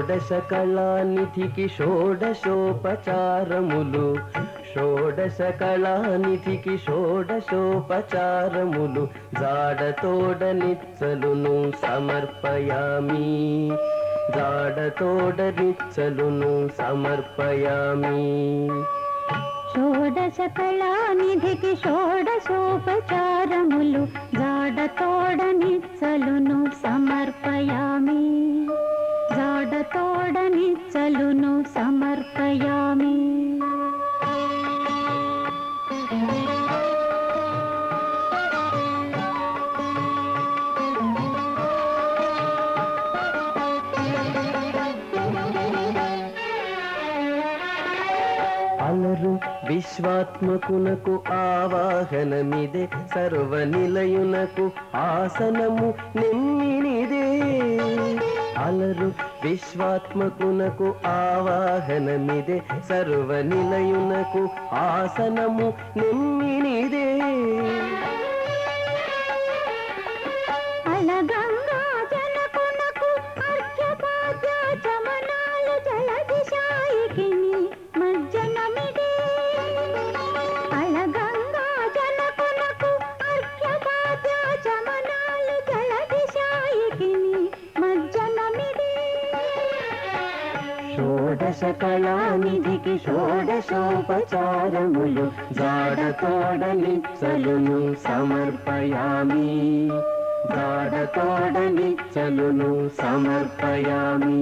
షోడశ కళానిధికి షోడశోపచారములు, షోడశ కళానిధికి షోడశోపచారములు, జాడతోడ నిచ్చలును సమర్పయామి, జాడతోడ నిచ్చలును సమర్పయామి. షోడశ కళానిధికి షోడశోపచారములు, జాడతోడ నిచ్చలును సమర్పయామి, జాడతోడ నిచ్చలును సమర్పయామి. అలరు విశ్వాత్మకునకు ఆవాహనమిదే, సర్వనిలయునకు ఆసనము నెమ్మినిదే. అలరు విశ్వాత్మకునకు ఆవాహనమిదే, సర్వనిలయునకు ఆసనము నెమ్మినిదే. అలగంగా జనకునకు అర్ఘ్యపాద్య చమనాలు జలదిశాయికిని మజ్జనమిదే. అలగంగా జనకునకు అర్ఘ్యపాద్య చమనాలు జలదిశాయికిని మజ్జనమిదే. షోడశ కళానిధికి షోడశోపచారములు, జాడతోడ నిచ్చలును సమర్పయామి, జాడతోడ నిచ్చలును సమర్పయామి.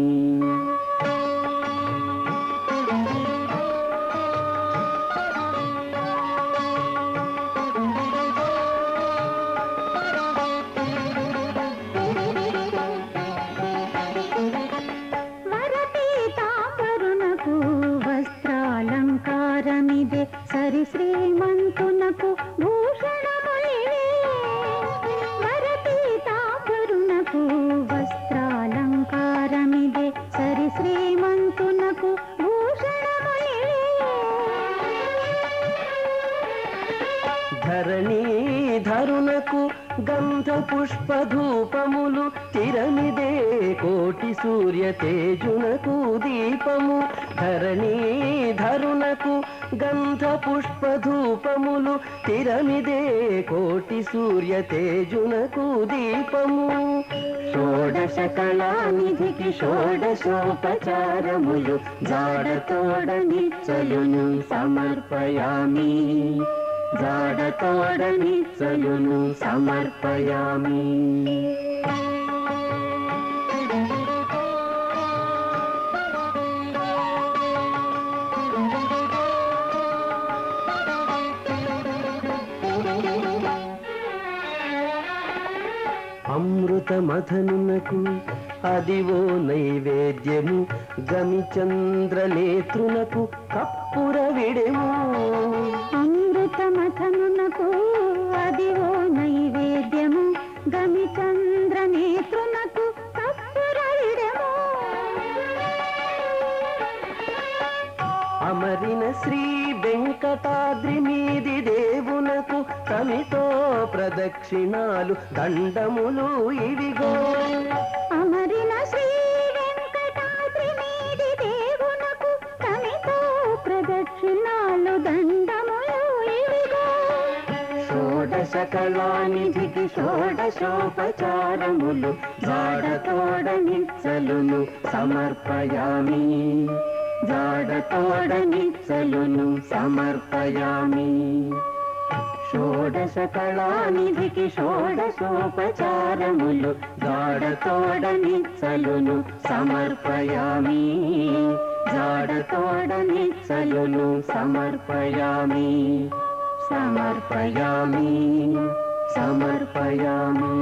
వరపీతాంబరునకు వస్త్రాలంకారమిదే, సరి శ్రీమంతునకు భూషణములివే. వరపీతాంబరునకు వస్త్రాలంకారమిదే, సరి శ్రీమంతునకు భూషణములివే. ధరణీధరునకు గంధ పుష్పధూపములు, తిరమిదే కోటి సూర్య తేజునకు దీపము. ధరణీధరునకు గంధ పుష్పధూపములు, తిరమిదే కోటి సూర్య తేజునకు దీపము. షోడశ కళానిధికి షోడశోపచారములు, జాడతోడ నిచ్చలును సమర్పయామి, జాడతోడ నిచ్చలును సమర్పయామి. అమృత మథనునకు అదివో నైవేద్యము, గమిచంద్రనేత్రునకు కప్పుర విడెము. అమృత మథనునకు అదివో నైవేద్యము, గమిచంద్రనేత్రునకు కప్పుర విడెము. అమరిన శ్రీ వెంకటాద్రి మీది దేవునకు తమితో ప్రదక్షిణాలు దండములు ఇవిగో. అమరిన శ్రీ వెంకటాద్రి మీది దేవునకు తమితో ప్రదక్షిణాలు దండములు ఇవిగో. షోడశ కళానిధికి షోడశోపచారములు, జాడతోడ నిచ్చలును సమర్పయామి, జాడతోడ నిచ్చలును సమర్పయామి. షోడశ కళానిధికి షోడశోపచారములు, జాడతోడ నిచ్చలును సమర్పయామి, జాడతోడ నిచ్చలును సమర్పయామి, సమర్పయామి, సమర్పయామి.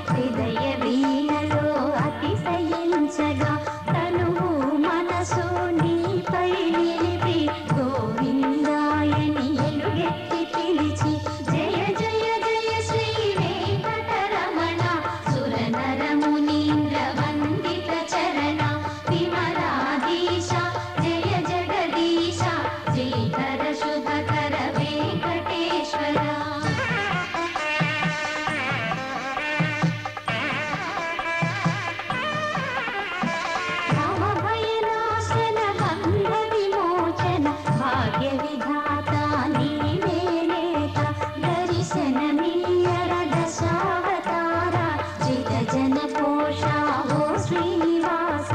హృదయ వీణలో అతిశయించగా తనువు మనసు నీపై నిలిపి గోవిందాయని ఎలుగెత్తి పిలిచి జయ జయ జయ శ్రీ వెంకటరమణ సురనరమునీంద్ర వందిత చరణ విమలాధీశ జయ జగదీశ శ్రీధర శుభకర వెంకటేశ్వర భవభయనాశన బంధ విమోచన భాగ్య విధాత నీవేనేత దర్శనమీయర దశావతార జిత జన పోషా ఓ శ్రీనివాస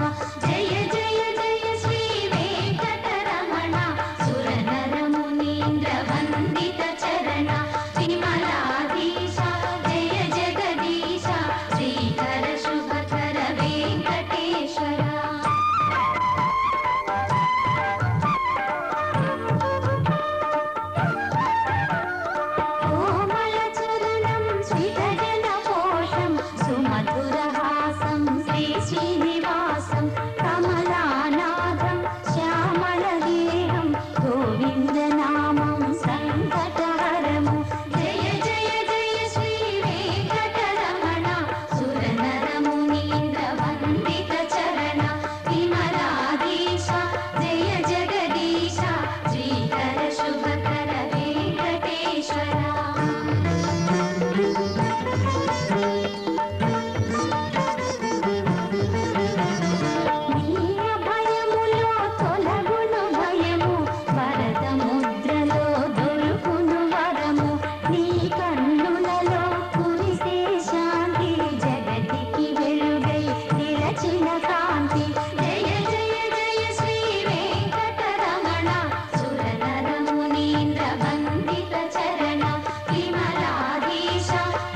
జయ జయ జయ శ్రీ వెంకటరమణ సురనరమునీంద్ర వందిత చరణ విమలాధీశ జయ జగదీశ శ్రీధర శుభకర వెంకటేశ్వర కోమల చరణం శ్రీధరణ పోషం సుమధురహాసం శ్రీ శ్రీనివాసం కమలానాథం శ్యామల గేహం గోవిందనామం సంకటహరము జయ జయ జయ శ్రీ వెంకటరమణ సురనరమునీంద్ర వందిత చరణ విమలాధీశ జయ జగదీశ శ్రీధర శుభకర వెంకటేశ్వర నీయ భయములో తొలగును భయము వరద ముద్రలో దొరుకును వరము నీ కన్నులలో కురిసే శాంతి జగతికి వెలుగై నిలచిన కాంతి జయ జయ జయ శ్రీ వెంకటరమణ సురనరమునీంద్ర వందిత చరణ విమలాధీశ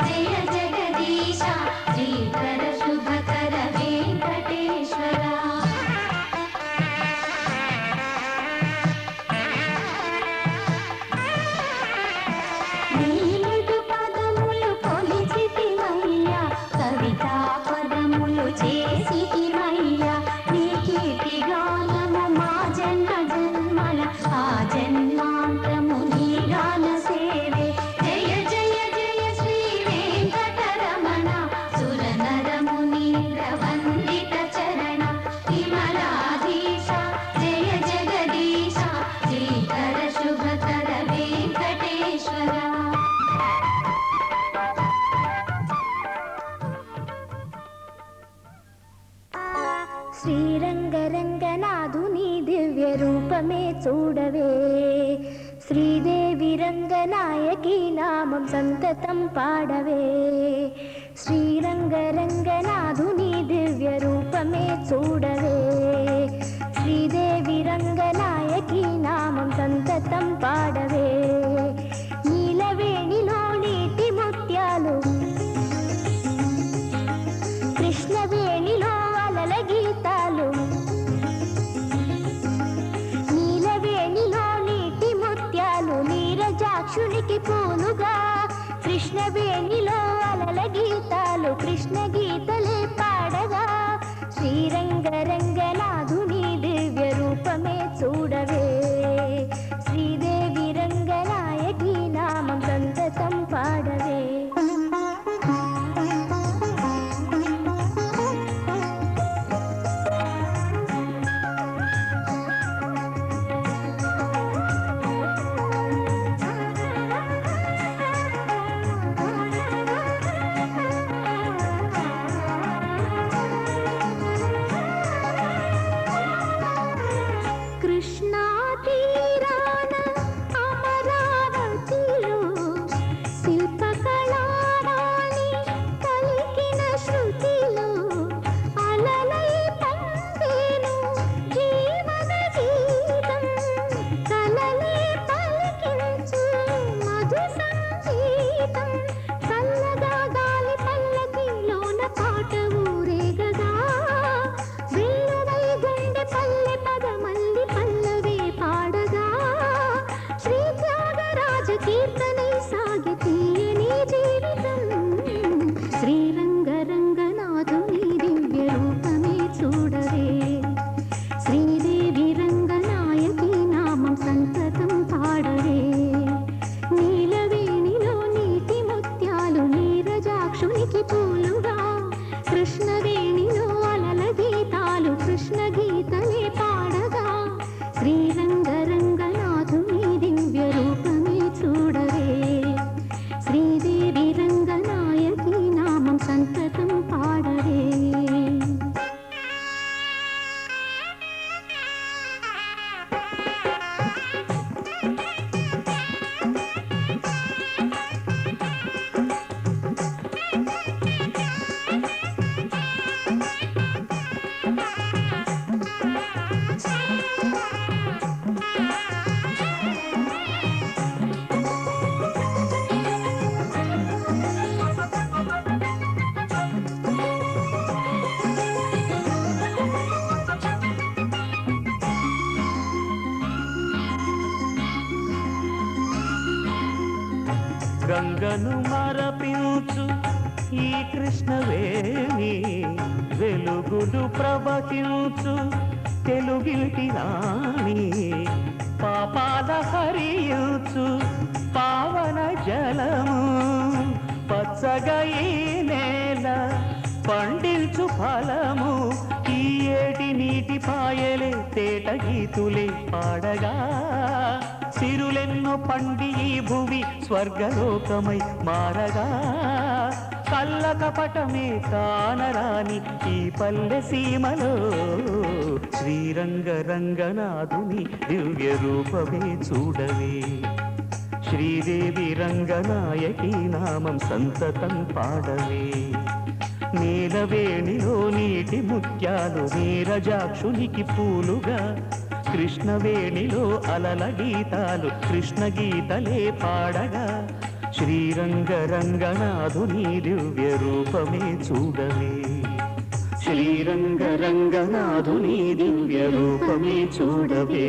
జయ జగదీశ శ్రీధర శుభకర వెంకటేశ్వర నీలుడు పదములు కొలిచితిమయ్యా కవితా పదములు చేసితిమయ్యా నీ కీర్తి గానము మా జన్మ జన్మల ఆ జన్మాంతము నీ గాన సేవే జయ జయ జయ శ్రీ వెంకటరమణ సురనరమునీంద్ర వందిత చరణ విమలాధీశ జయ జగదీశ శ్రీధర శుభకర వెంకటేశ్వర శ్రీరంగరంగనాథుని దివ్య రూపమే చూడవే శ్రీదేవి రంగనాయకి నామం సంతతం పాడవే శ్రీరంగరంగనాథుని దివ్య రూపమే చూడవే శ్రీదేవి రంగనాయకి నామం సంతతం పాడవే నీలవేణిలో నీటి ముత్యాలు కృష్ణవేణిలో అలల గీతాలు నీలవేణిలో నీటి ముత్యాలు నీరజాక్షునికి పూలుగా కృష్ణవేణిలో అలల గీతాలు కృష్ణ గీతలే పాడగా శ్రీరంగరంగనాథుని దివ్య రూపమే చూడవే శ్రీదేవి రంగనాయకి నామం సంతతం పాడవే కృష్ణా తీరాన అమరావతిలో శిల్పకళారాణి పలికిన శృతిలో అలలై పండేను జీవన గీతం కలలే పలికించు మధు సంగీతం చల్లగా గాలి పల్లకిలోన పాట ఊరేగగా వెల్లువై గుండె పల్లె పదమల్లి పల్లవి పాడగా శ్రీ త్యాగరాజ కీర్తనై సాగి తీయని జీవితం శ్రీరంగ కృష్ణవేణిలో అలల గీతాలు కృష్ణ గీతలే పాడగా శ్రీరంగరంగనాథుని దివ్య రూపమే చూడవే శ్రీదేవి రంగనాయకి నామం సంతతం పాడవే గంగను మరపించు ఈ కృష్ణవేణి వెలుగులు ప్రవహించు తెలుగింటి రాణి పాపాల హరించు పావన జలము పచ్చగా ఈ నేల పండించు ఫలము ఈ ఏటి నీటి పాయలే తేట గీతులే పాడగా సిరులెన్నో పండి ఈ భువి స్వర్గలోకమై మారగా కళ్ళ కపటమే కానరాని ఈ పల్లె సీమలో శ్రీరంగరంగనాథుని దివ్య రూపమే చూడవే శ్రీదేవి రంగనాయకి నామం సంతతం పాడవే నీలవేణిలో నీటి ముత్యాలు నీరజాక్షునికి పూలుగా కృష్ణవేణిలో అలల గీతాలు కృష్ణ గీతలే పాడగా శ్రీరంగరంగనాథుని దివ్య రూపమే చూడవే శ్రీరంగరంగనాథుని దివ్య రూపమే చూడవే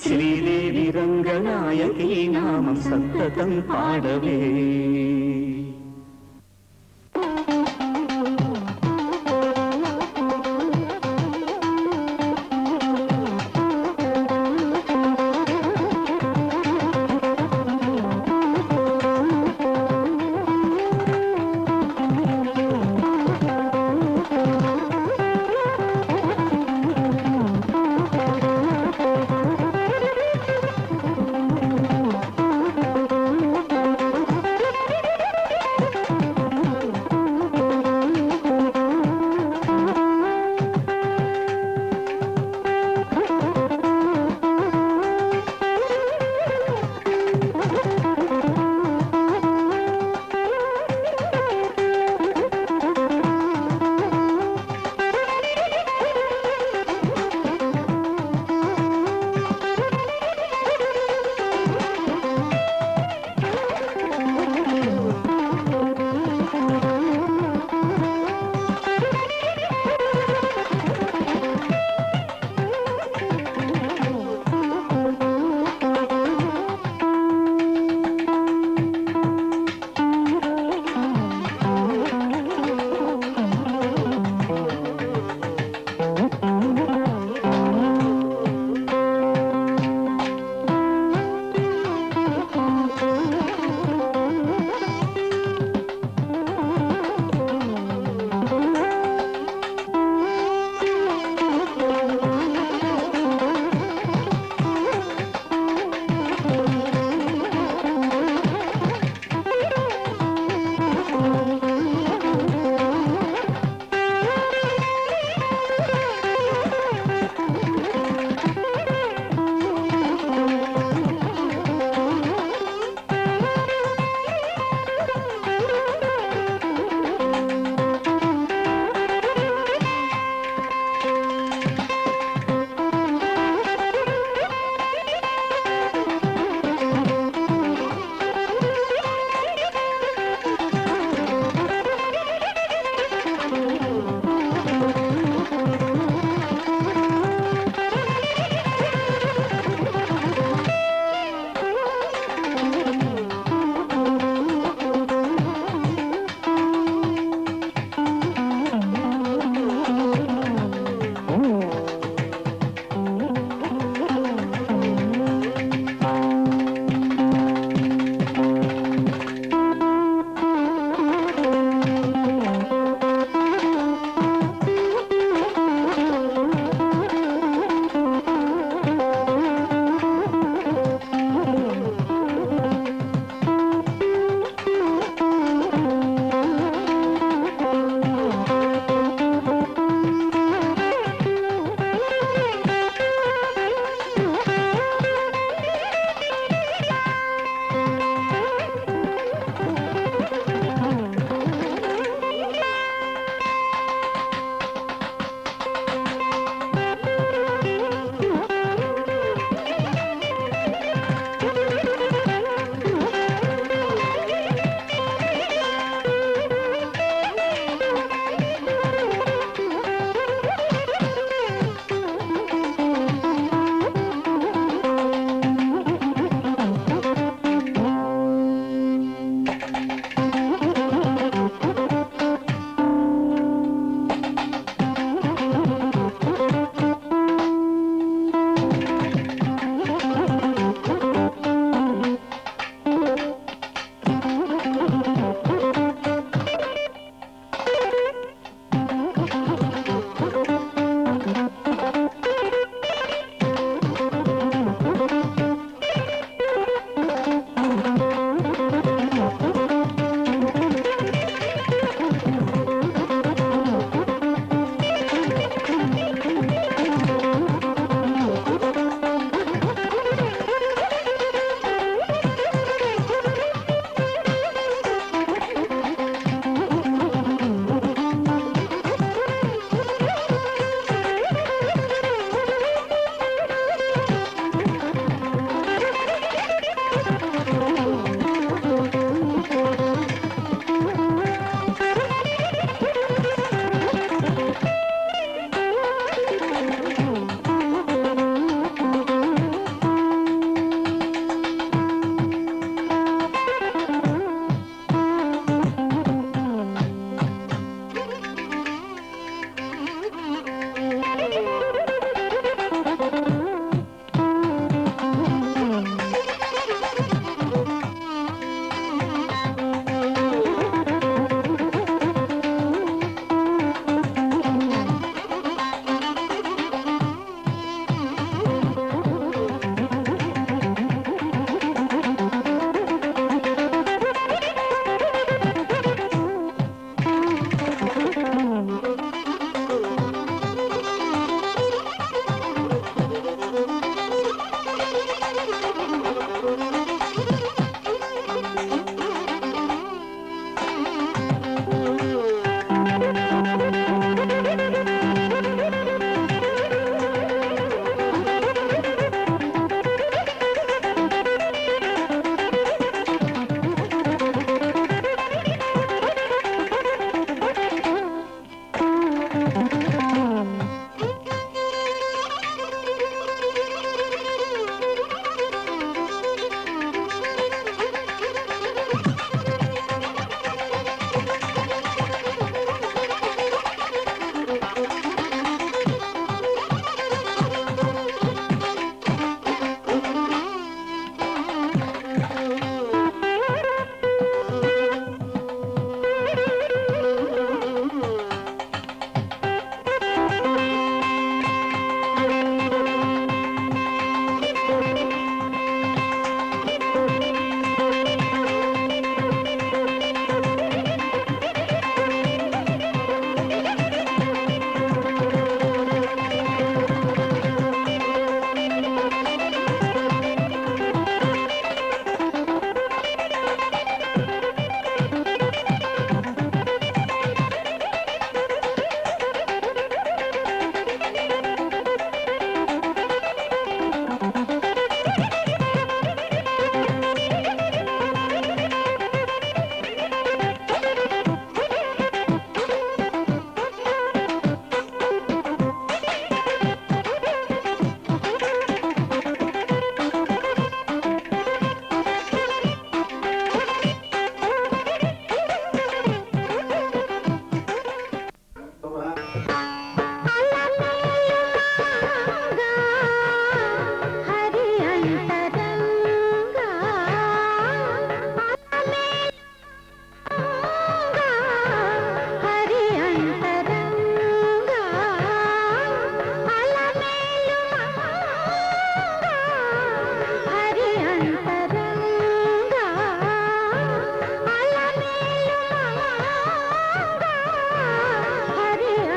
శ్రీదేవి రంగనాయకి నామం సంతతం పాడవే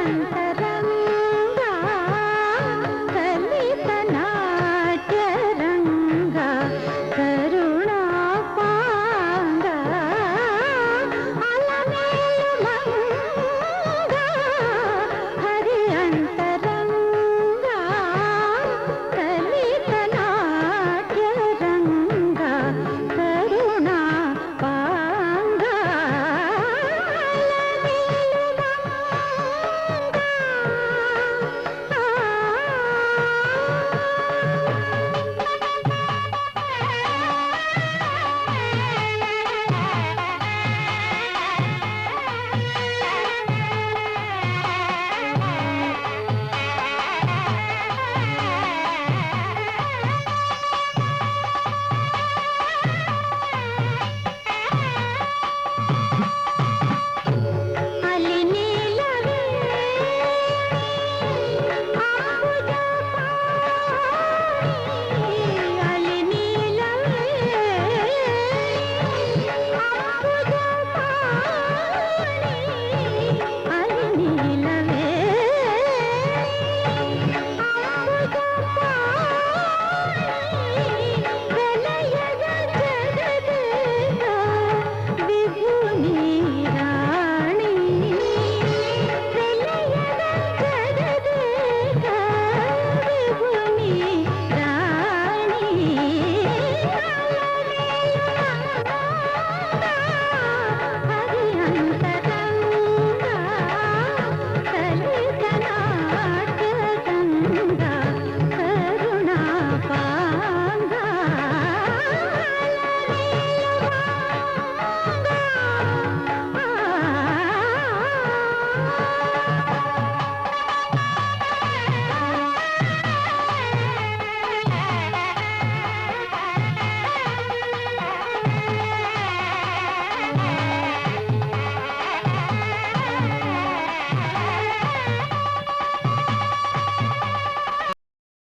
సంత